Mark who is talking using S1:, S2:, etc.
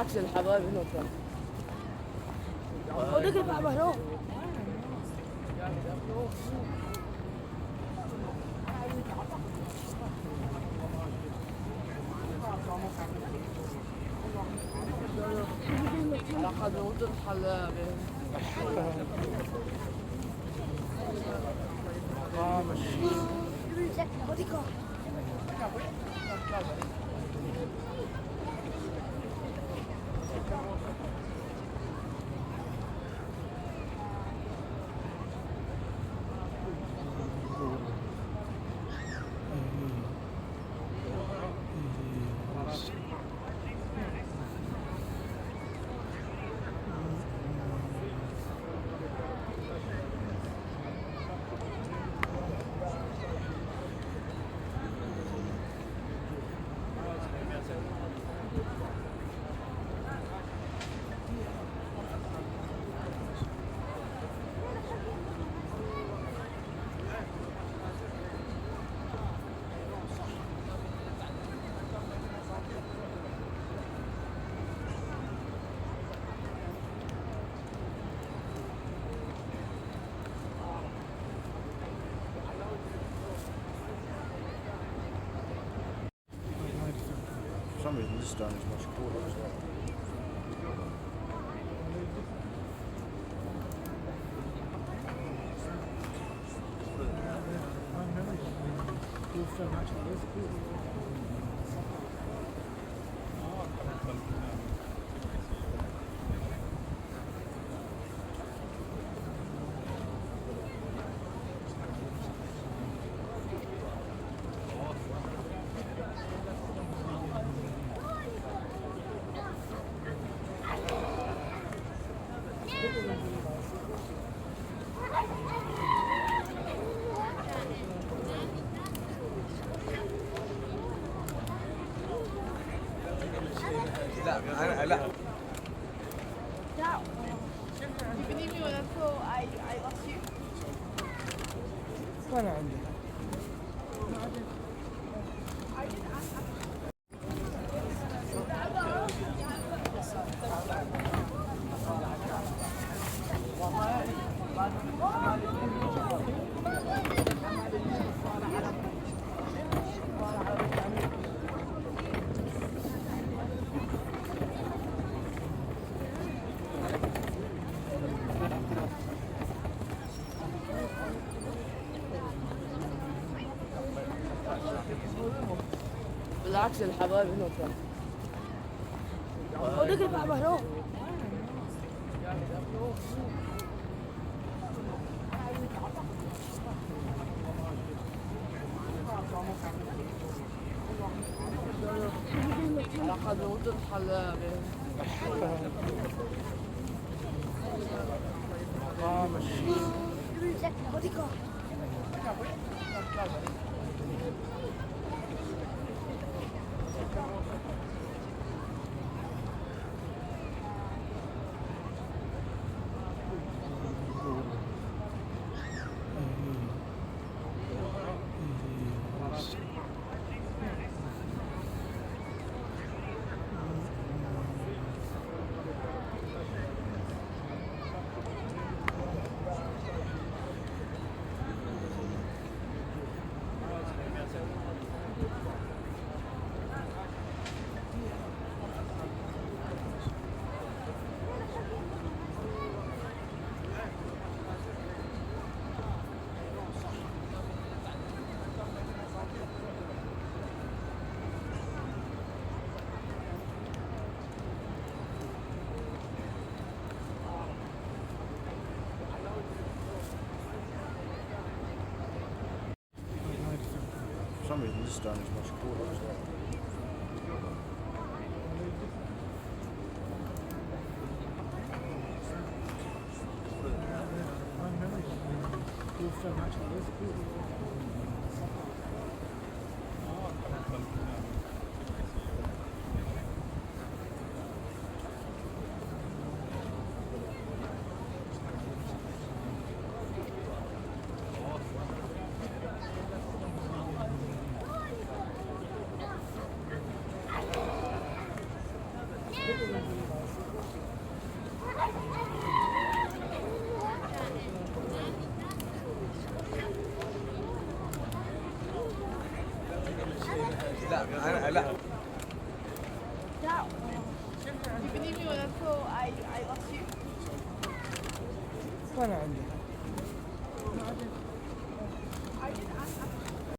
S1: بالعكس الحبايب هنا وكده.
S2: هو ده كده بقى مهرو.
S1: لقد وجد حلال
S3: For some reason this stone is much cooler as well. لا
S2: وانا عندي
S1: بالعكس الحبايب هنا وكده.
S2: هو ده كده بقى مهرو.
S1: لقد وجد حلال
S3: For some reason this stone is much cooler as well.
S2: Thank you.
S3: لا انا لا
S4: You believe me when I told I lost you?
S2: وانا عندي